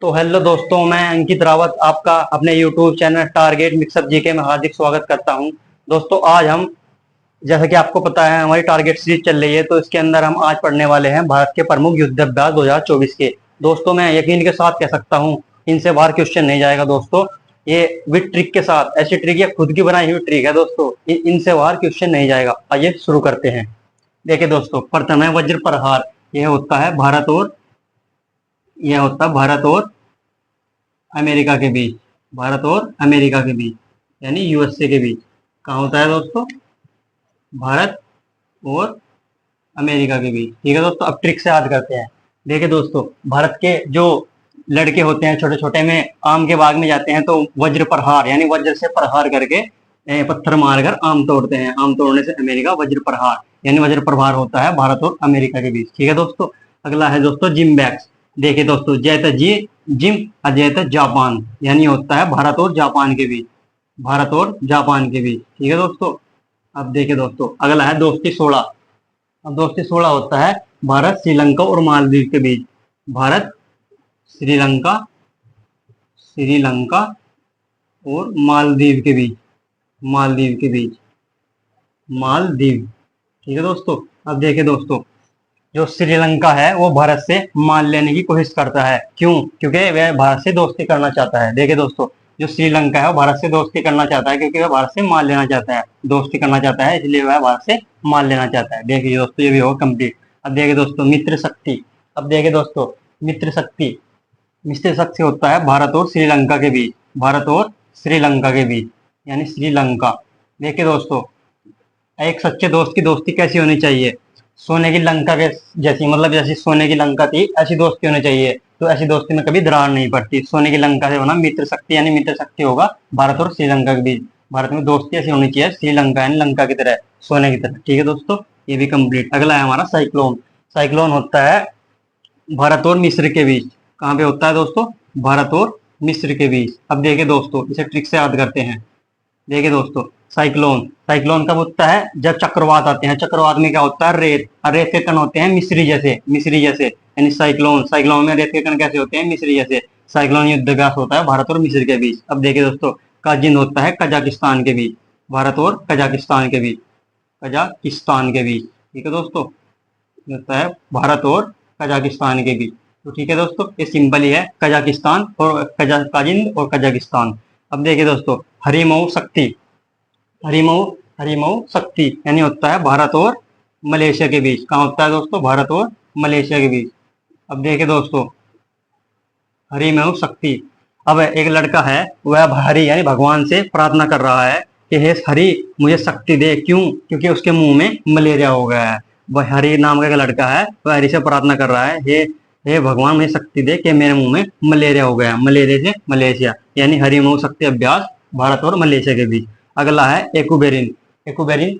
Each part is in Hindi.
तो हेलो दोस्तों, मैं अंकित रावत आपका अपने YouTube channel target mixup GK में हार्दिक स्वागत करता हूं। दोस्तों, आज हम, जैसा कि आपको पता है, हमारी टारगेट सीरीज चल रही है, तो इसके अंदर हम आज पढ़ने वाले हैं भारत के प्रमुख युद्धाभ्यास 2024 के। दोस्तों, मैं यकीन के साथ कह सकता हूं, इनसे बाहर क्वेश्चन नहीं जाएगा दोस्तों। ये विद ट्रिक के साथ, ऐसी ट्रिक ये खुद की बनाई हुई ट्रिक है दोस्तों, इनसे बाहर क्वेश्चन नहीं जाएगा। आइए शुरू करते हैं। देखिए दोस्तों, प्रथम है वज्र प्रहार। यह होता है भारत और अमेरिका के बीच। भारत और अमेरिका के बीच यानी यूएसए के बीच। कहाँ होता है दोस्तों? भारत और अमेरिका के बीच। ठीक है दोस्तों, अब ट्रिक से याद करते हैं। देखिए दोस्तों, भारत के जो लड़के होते हैं छोटे छोटे में आम के बाग में जाते हैं, तो वज्र प्रहार यानी वज्र से प्रहार करके पत्थर मारकर आम तोड़ते हैं। आम तोड़ने से अमेरिका वज्र प्रहार यानी वज्र प्रहार होता है भारत और अमेरिका के बीच। ठीक है दोस्तों, अगला है दोस्तों जिम बैक्स। देखिए दोस्तों, जय तो जी जिम, अजय तो जापान, यानी होता है भारत और जापान के बीच। भारत और जापान के बीच। ठीक है दोस्तों, अब देखिए दोस्तों, अगला है दोस्ती 16। अब दोस्ती 16 होता है भारत, श्रीलंका और मालदीव के बीच। भारत, श्रीलंका, श्रीलंका और मालदीव के बीच। मालदीव के बीच, मालदीव। ठीक है दोस्तों, अब देखिए दोस्तों, जो श्रीलंका है वो भारत से माल लेने की कोशिश करता है। क्यों? क्योंकि वह भारत से दोस्ती करना चाहता है। देखिए दोस्तों, जो श्रीलंका है वो भारत से दोस्ती करना चाहता है, क्योंकि वह भारत से माल लेना चाहता है, दोस्ती करना चाहता है, इसलिए वह भारत से माल लेना चाहता है। देखिए दोस्तों, ये भी होगा कंप्लीट। अब देखिए दोस्तों, मित्र शक्ति। अब देखिए दोस्तों, मित्र शक्ति, मित्र शक्ति होता है भारत और श्रीलंका के बीच। भारत और श्रीलंका के बीच यानी श्रीलंका। देखिए दोस्तों, एक सच्चे दोस्त की दोस्ती कैसी होनी चाहिए? सोने की लंका के जैसी, मतलब जैसी सोने की लंका थी ऐसी दोस्ती होनी चाहिए। तो ऐसी दोस्ती में कभी दरार नहीं पड़ती। सोने की लंका से बना मित्र शक्ति, यानी मित्र शक्ति होगा भारत और श्रीलंका के बीच। भारत में दोस्ती ऐसी होनी चाहिए, श्रीलंका यानी लंका की तरह, सोने की तरह। ठीक है दोस्तों, ये भी कंप्लीट। अगला है हमारा साइक्लोन। साइक्लोन होता है भारत और मिस्र के बीच। कहाँ पे होता है दोस्तों? भारत और मिस्र के बीच। अब देखिए दोस्तों, इसे ट्रिक से याद करते हैं। देखिए दोस्तों, साइक्लोन, साइक्लोन कब होता है? जब चक्रवात आते हैं। चक्रवात में क्या होता है? रेत, और रेत के कण होते हैं मिस्री जैसे, मिस्री जैसे, यानी साइक्लोन। साइक्लोन में रेत के कण कैसे होते हैं? मिस्री जैसे। साइक्लोन युद्धाभ्यास होता है भारत और मिस्र के बीच। अब देखिए दोस्तों, काजिंद होता है कजाकिस्तान के बीच। भारत और कजाकिस्तान के बीच, कजाकिस्तान के बीच। ठीक है दोस्तों, होता है भारत और कजाकिस्तान के बीच। तो ठीक है दोस्तों, ये सिंपल ही है, कजाकिस्तान और काजिंद और कजाकिस्तान। अब देखिए दोस्तों, हरिमऊ शक्ति। हरिमऊ, हरिमऊ शक्ति यानी होता है भारत और मलेशिया के बीच। कहाँ होता है दोस्तों? भारत और मलेशिया के बीच। अब देखिए दोस्तों, हरिमऊ शक्ति। अब एक लड़का है, वह हरि यानी भगवान से प्रार्थना कर रहा है कि हे हरि, मुझे शक्ति दे। क्यों? क्योंकि उसके मुंह में मलेरिया हो गया है। वह हरि नाम का एक लड़का है, वह हरि से प्रार्थना कर रहा है, हे भगवान, मुझे शक्ति दे कि मेरे मुंह में मलेरिया हो गया। मलेरिया से मलेशिया, यानी हरिमऊ शक्ति अभ्यास भारत और मलेशिया के बीच। अगला है एक्यूबेरिन। एक्यूबेरिन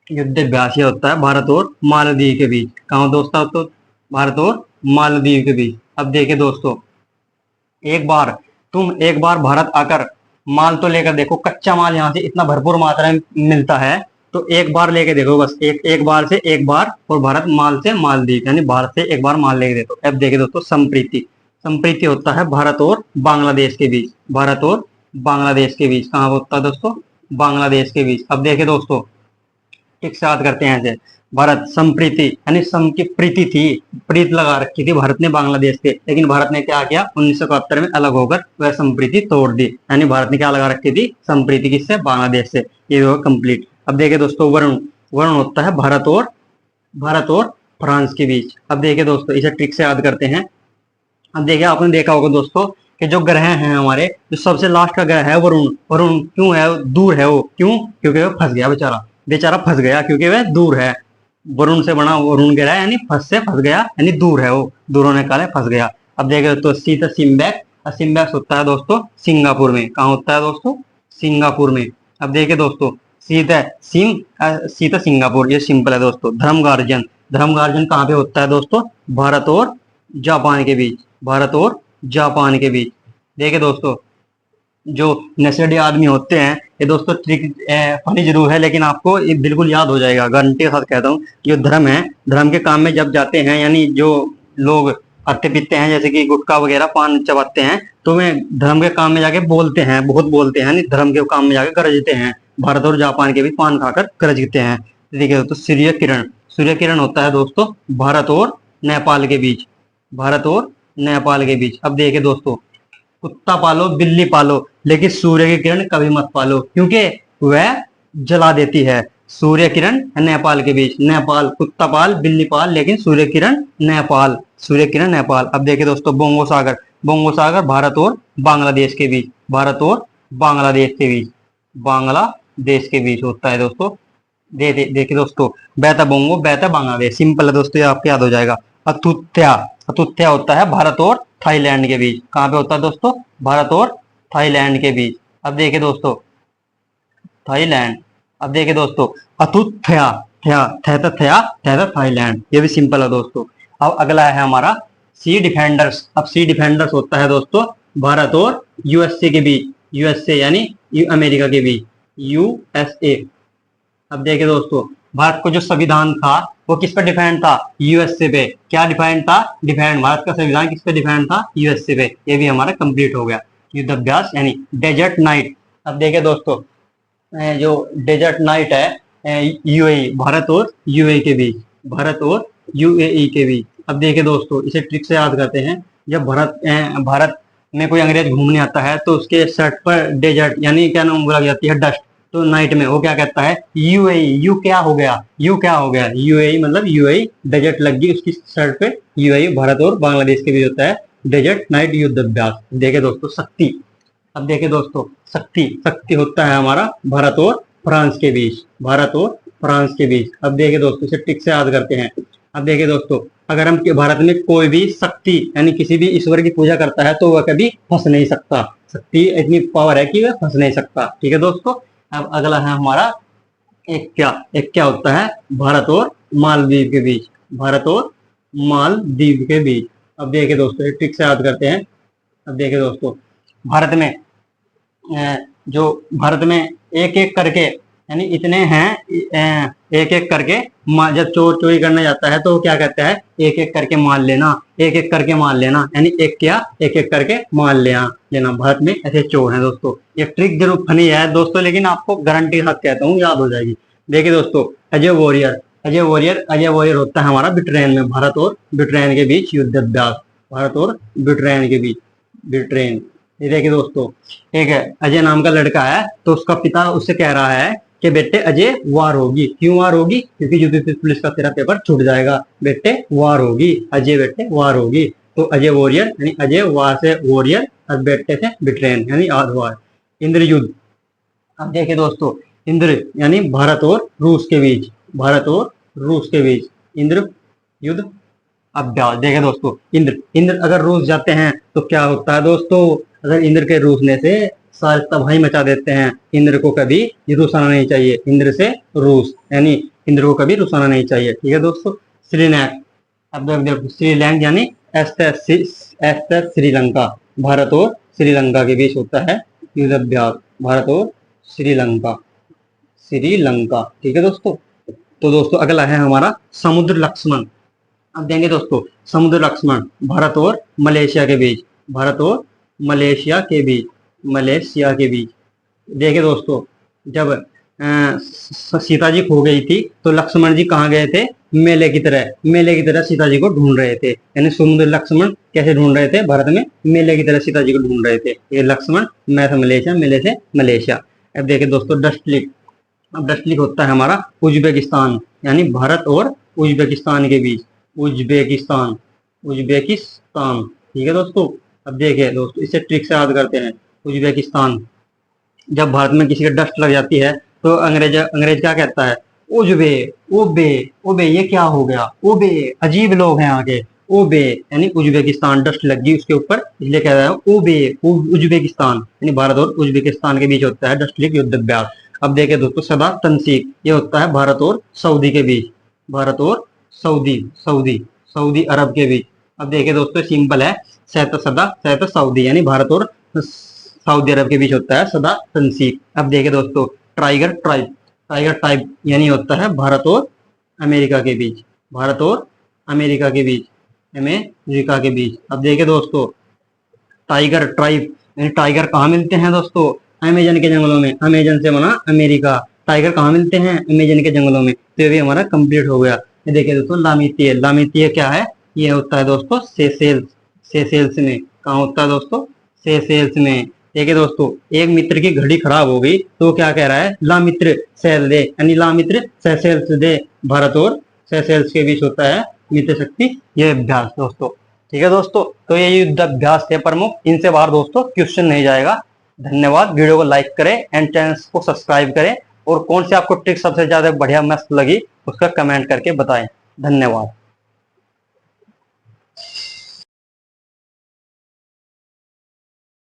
युद्धाभ्यास, ये होता है भारत और मालदीव के बीच। कहाँ दोस्तों? तो भारत और मालदीव के बीच। अब देखिए दोस्तों, एक बार भारत आकर माल तो लेकर देखो। कच्चा माल यहाँ से इतना भरपूर मात्रा में मिलता है, तो एक बार लेके देखो बस। एक बार से एक बार, और भारत माल से मालदीव, यानी भारत से एक बार माल लेके देखो। अब देखिए दोस्तों, संप्रीति। संप्रीति होता है भारत और बांग्लादेश के बीच। भारत और बांग्लादेश के बीच। कहाँ होता है दोस्तों? बांग्लादेश के बीच। अब देखिए दोस्तों, ठीक से याद करते हैं ऐसे। भारत संप्रीति यानी सम की प्रीति थी, प्रीत लगा रखी थी भारत ने बांग्लादेश से, लेकिन भारत ने क्या किया? 1971 में अलग होकर वह संप्रीति तोड़ दी। यानी भारत ने क्या लगा रखी थी? संप्रीति किससे? बांग्लादेश से। ये होगा कंप्लीट। अब देखिए दोस्तों, वरुण। वरुण होता है भारत और फ्रांस के बीच। अब देखिए दोस्तों, इसे ट्रिक से याद करते हैं। अब देखिए, आपने देखा होगा दोस्तों कि जो ग्रह हैं हमारे, जो सबसे लास्ट का ग्रह है वरुण। वरुण क्यों है? दूर है वो। क्यों? क्योंकि वह फंस गया बेचारा। बेचारा फंस गया क्योंकि वह दूर है। वरुण से बना वरुण ग्रह, यानी फंस से फंस गया, यानी दूर है वो। दूर होने का फंस गया। अब देखिए दोस्तों, सीता सिम्बैक। सिम्बैक्स होता है दोस्तों सिंगापुर में। कहाँ होता है दोस्तों? सिंगापुर में। अब देखिए दोस्तों, सीता सिंगापुर, ये सिंपल है दोस्तों। धर्मगार्जन। धर्मगार्जन कहाँ पे होता है दोस्तों? भारत और जापान के बीच। भारत और जापान के बीच। देखिए दोस्तों, जो नशेड़ी आदमी होते हैं, ये दोस्तों ट्रिक फनी जरूर है, लेकिन आपको ये बिल्कुल याद हो जाएगा, गारंटी के साथ कहता हूँ। जो धर्म है, धर्म के काम में जब जाते हैं, यानी जो लोग खाते पीते हैं, जैसे कि गुटखा वगैरह पान चबाते हैं, तो वे धर्म के काम में जाके बोलते हैं, बहुत बोलते हैं, यानी धर्म के काम में जाके गरजते हैं। भारत और जापान के भी पान खाकर गरजते हैं। देखिए दोस्तों, सूर्य किरण, सूर्य किरण होता है दोस्तों भारत और नेपाल के बीच, भारत और नेपाल के बीच। अब देखिए दोस्तों, कुत्ता पालो बिल्ली पालो, लेकिन सूर्य की किरण कभी मत पालो, क्योंकि वह जला देती है। सूर्य किरण नेपाल के बीच, नेपाल कुत्ता पाल बिल्ली पाल, लेकिन सूर्य किरण नेपाल, सूर्य किरण नेपाल। अब देखिए दोस्तों, बोंगो सागर, बोंगो सागर भारत और बांग्लादेश के बीच, भारत और बांग्लादेश के बीच, बांग्लादेश के बीच होता है दोस्तों। देखिए दोस्तों, बेता बोंगो बेता बांग्लादेश, सिंपल है दोस्तों, ये आपको याद हो जाएगा। अतुत्या, अतुत्या होता है भारत और थाईलैंड के बीच। कहाँ पे होता है दोस्तों? भारत और थाईलैंड के बीच। अब देखिए दोस्तों, थाईलैंड। अब देखिए दोस्तों, अतुथ्या, थया थैता थया थैता थाईलैंड, ये भी सिंपल है दोस्तों। अब अगला है हमारा सी डिफेंडर्स। अब सी डिफेंडर्स होता है दोस्तों भारत और यूएसए के बीच, यूएसए यानी अमेरिका के बीच, यूएसए। अब देखिए दोस्तों, भारत को जो संविधान था वो किस पे डिपेंड था? यूएसए पे। क्या डिपेंड था? डिपेंड, भारत का संविधान किस पे डिपेंड था? यूएसए पे। ये भी हमारा कंप्लीट हो गया। युद्धाभ्यास यानी डेजर्ट नाइट। अब देखिए दोस्तों, जो डेजर्ट नाइट है यूएई, भारत और यूएई के बीच, भारत और यूएई के बीच। अब देखिए दोस्तों, इसे ट्रिक से याद करते हैं। जब भारत में कोई अंग्रेज घूमने आता है तो उसके शर्ट पर डेजर्ट यानी क्या नाम बोला जाती है? डस्ट। तो नाइट में वो क्या कहता है? यूएई। यू क्या हो गया? यू क्या हो गया? यूएई मतलब यूएई, डेजर्ट लग गई उसकी शर्ट पे। यूएई भारत और बांग्लादेश के बीच होता है डेजर्ट नाइट युद्ध अभ्यास। देखिए दोस्तों, शक्ति। अब देखिए दोस्तों, शक्ति, शक्ति होता है हमारा भारत और फ्रांस के बीच, भारत और फ्रांस के बीच। अब देखिए दोस्तों, इसे ट्रिक से याद करते हैं। अब देखिए दोस्तों, अगर हम भारत में कोई भी शक्ति यानी किसी भी ईश्वर की पूजा करता है तो वह कभी फंस नहीं सकता। शक्ति इतनी पावर है कि वह फंस नहीं सकता। ठीक है दोस्तों। अब अगला है हमारा एक क्या, एक क्या होता है भारत और मालदीव के बीच, भारत और मालदीव के बीच। अब देखिए दोस्तों, ट्रिक से याद करते हैं। अब देखिए दोस्तों, भारत में जो भारत में एक एक करके यानी इतने हैं, एक एक करके जब चोर चोरी करने जाता है तो वो क्या कहता है? एक एक करके मार लेना, एक एक करके मार लेना, यानी एक क्या, एक एक करके मार लेना। भारत में ऐसे चोर हैं दोस्तों। ये ट्रिक जरूर फनी है दोस्तों, लेकिन आपको गारंटी के साथ कहता हूँ याद हो जाएगी। देखिए दोस्तों, Ajay warrior, Ajay warrior, Ajay warrior होता है हमारा ब्रिटेन में, भारत और ब्रिटेन के बीच युद्ध अभ्यास, भारत और ब्रिटेन के बीच, ब्रिटेन। ये देखिए दोस्तों, एक अजय नाम का लड़का है, तो उसका पिता उससे कह रहा है कि बेटे अजय वार होगी। क्यों वार होगी? क्योंकि यूपी पुलिस का तेरा पेपर छूट जाएगा। बेटे वार होगी, अजय बेटे वार होगी। तो अजय वॉरियर यानी अजय, वार से वॉरियर, और बेटे से ब्रिटेन यानी वार। इंद्र युद्ध। अब देखिए दोस्तों, इंद्र यानी भारत और रूस के बीच, भारत और रूस के बीच इंद्र युद्ध अभ्यास। देखिए दोस्तों, इंद्र, इंद्र अगर रूस जाते हैं तो क्या होता है दोस्तों? अगर इंद्र के रूसने से सारे तबाही मचा देते हैं। इंद्र को कभी रुसाना नहीं चाहिए, इंद्र से रूस यानी इंद्र को कभी रुसाना नहीं चाहिए। ठीक है दोस्तों। श्रीलैंक। अब देखो, श्रीलैंक यानी एस्टर श्रीलंका, भारत और श्रीलंका के बीच होता है युद्ध अभ्यास, भारत और श्रीलंका, श्रीलंका। ठीक है दोस्तों। तो दोस्तों, अगला है हमारा समुद्र लक्ष्मण। अब देंगे दोस्तों, समुद्र लक्ष्मण भारत और मलेशिया के बीच, भारत और मलेशिया के बीच, मलेशिया के बीच। देखिए दोस्तों, जब सीता जी खो गई थी तो लक्ष्मण जी कहाँ गए थे? मेले की तरह, मेले की तरह सीता जी को ढूंढ रहे थे। यानी समुद्र लक्ष्मण कैसे ढूंढ रहे थे? भारत में मेले की तरह सीता जी को ढूंढ रहे थे। ये लक्ष्मण, मैं से मलेशिया, मेले से मलेशिया। अब देखिए दोस्तों, डस्टलिक। अब डस्टलिक होता है हमारा उज्बेकिस्तान यानी भारत और उज्बेकिस्तान के बीच, उज्बेकिस्तान, उज्बेकिस्तान। ठीक है दोस्तों। अब देखिए दोस्तों, इसे ट्रिक से याद करते हैं। उज्बेकिस्तान, जब भारत में किसी का डस्ट लग जाती है तो अंग्रेज क्या कहता है? उज्बे, ओबे, ओबे, ये क्या हो गया? ओबे, अजीब लोग हैं आगे। ओबे यानी उज्बेकिस्तान, डस्ट लग गई उसके ऊपर, इसलिए कह रहा है ओबे, उज्बेकिस्तान यानी भारत और उज्बेकिस्तान के बीच होता है डस्टलिक युद्ध अभ्यास। अब देखिए दोस्तों, सदा तंसीक, ये होता है भारत और सऊदी के बीच, भारत और सऊदी, सऊदी, सऊदी अरब के बीच। अब देखिए दोस्तों, सिंपल है, सदा सऊदी यानी भारत और सऊदी अरब के बीच होता है सदा तंसीक। अब देखिए दोस्तों, टाइगर ट्राइब, टाइगर ट्राइब यानी होता है भारत और अमेरिका के बीच, भारत और अमेरिका के बीच। अमेरिका के बीच। अब देखिए दोस्तों, टाइगर ट्राइब, यानी टाइगर कहाँ मिलते हैं दोस्तों? अमेजन के जंगलों में। अमेजन से बना अमेरिका। टाइगर कहाँ मिलते हैं? अमेजन के जंगलों में। तो ये भी हमारा कंप्लीट हो गया। ये देखिए दोस्तों, लामीतीय। लामीतीय क्या है? ये होता है दोस्तों सेशेल्स। सेशेल्स में। कहाँ होता है दोस्तों? सेशेल्स में। देखिए दोस्तों, एक मित्र की घड़ी खराब हो गई तो वो क्या कह रहा है? ला मित्र सेल दे, यानी ला मित्र सेशेल्स दे। भारत और सेशेल्स के बीच होता है मित्र शक्ति ये अभ्यास दोस्तों। ठीक है दोस्तों, तो ये युद्ध अभ्यास थे प्रमुख, इनसे बाहर दोस्तों क्वेश्चन नहीं जाएगा। धन्यवाद। वीडियो को लाइक करें एंड चैनल को सब्सक्राइब करें, और कौन सी आपको ट्रिक सबसे ज्यादा बढ़िया मस्त लगी उसका कमेंट करके बताएं। धन्यवाद।